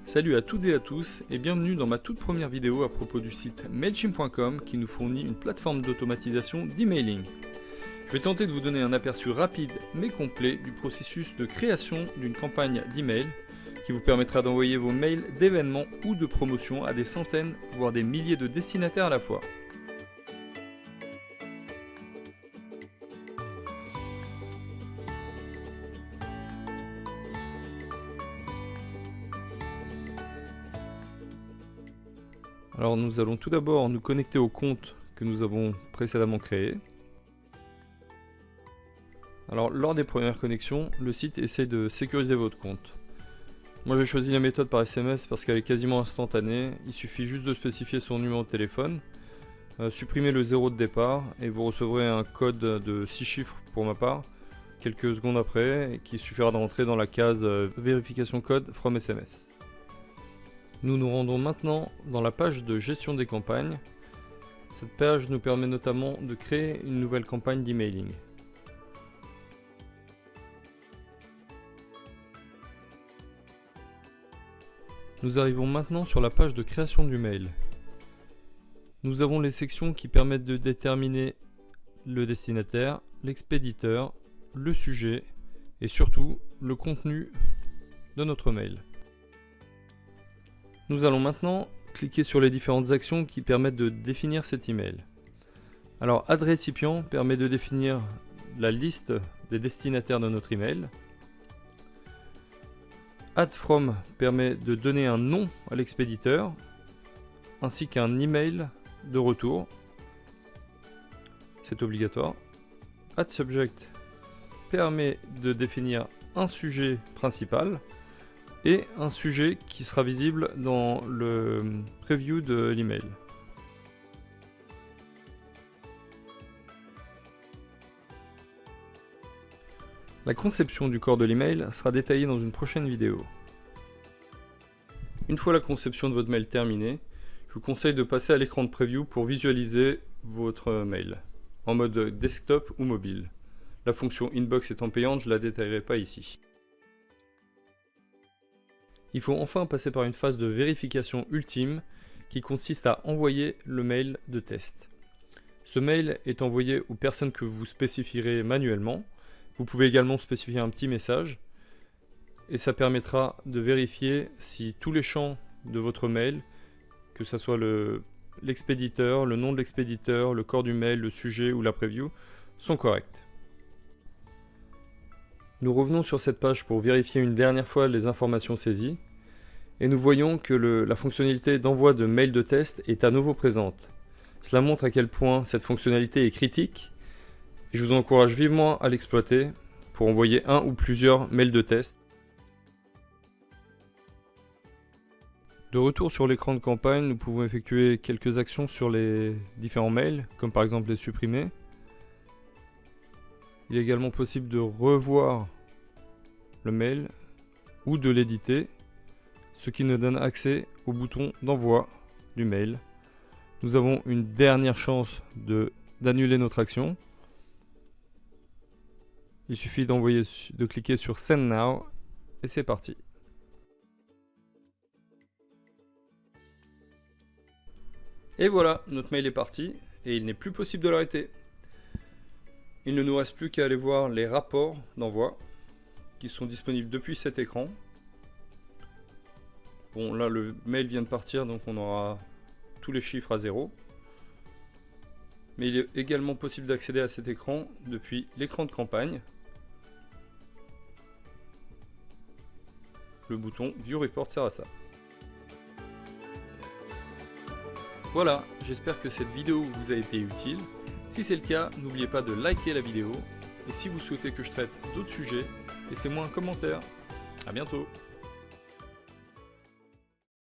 Salut à toutes et à tous et bienvenue dans ma toute première vidéo à propos du site Mailchimp.com qui nous fournit une plateforme d'automatisation d'emailing. Je vais tenter de vous donner un aperçu rapide mais complet du processus de création d'une campagne d'email qui vous permettra d'envoyer vos mails d'événements ou de promotion à des centaines voire des milliers de destinataires à la fois. Alors nous allons tout d'abord nous connecter au compte que nous avons précédemment créé. Alors lors des premières connexions, le site essaie de sécuriser votre compte. Moi j'ai choisi la méthode par SMS parce qu'elle est quasiment instantanée. Il suffit juste de spécifier son numéro de téléphone, supprimer le 0 de départ et vous recevrez un code de 6 chiffres pour ma part, quelques secondes après, qui suffira de rentrer dans la case vérification code from SMS. Nous nous rendons maintenant dans la page de gestion des campagnes. Cette page nous permet notamment de créer une nouvelle campagne d'emailing. Nous arrivons maintenant sur la page de création du mail. Nous avons les sections qui permettent de déterminer le destinataire, l'expéditeur, le sujet et surtout le contenu de notre mail. Nous allons maintenant cliquer sur les différentes actions qui permettent de définir cet email. Alors Add récipient permet de définir la liste des destinataires de notre email. Add from permet de donner un nom à l'expéditeur ainsi qu'un email de retour. C'est obligatoire. Add subject permet de définir un sujet principal et un sujet qui sera visible dans le preview de l'email. La conception du corps de l'email sera détaillée dans une prochaine vidéo. Une fois la conception de votre mail terminée, je vous conseille de passer à l'écran de preview pour visualiser votre mail en mode desktop ou mobile. La fonction inbox étant payante, je ne la détaillerai pas ici. Il faut enfin passer par une phase de vérification ultime qui consiste à envoyer le mail de test. Ce mail est envoyé aux personnes que vous spécifierez manuellement. Vous pouvez également spécifier un petit message et ça permettra de vérifier si tous les champs de votre mail, que ce soit l'expéditeur, le nom de l'expéditeur, le corps du mail, le sujet ou la preview, sont corrects. Nous revenons sur cette page pour vérifier une dernière fois les informations saisies et nous voyons que la fonctionnalité d'envoi de mail de test est à nouveau présente. Cela montre à quel point cette fonctionnalité est critique et je vous encourage vivement à l'exploiter pour envoyer un ou plusieurs mails de test. De retour sur l'écran de campagne, nous pouvons effectuer quelques actions sur les différents mails, comme par exemple les supprimer. Il est également possible de revoir le mail ou de l'éditer, ce qui nous donne accès au bouton d'envoi du mail. Nous avons une dernière chance d'annuler notre action. Il suffit de cliquer sur Send Now et c'est parti. Et voilà, notre mail est parti et il n'est plus possible de l'arrêter. Il ne nous reste plus qu'à aller voir les rapports d'envoi qui sont disponibles depuis cet écran. Bon, là le mail vient de partir donc on aura tous les chiffres à 0. Mais il est également possible d'accéder à cet écran depuis l'écran de campagne. Le bouton View Report sert à ça. Voilà, j'espère que cette vidéo vous a été utile. Si c'est le cas, n'oubliez pas de liker la vidéo. Et si vous souhaitez que je traite d'autres sujets, laissez-moi un commentaire. A bientôt.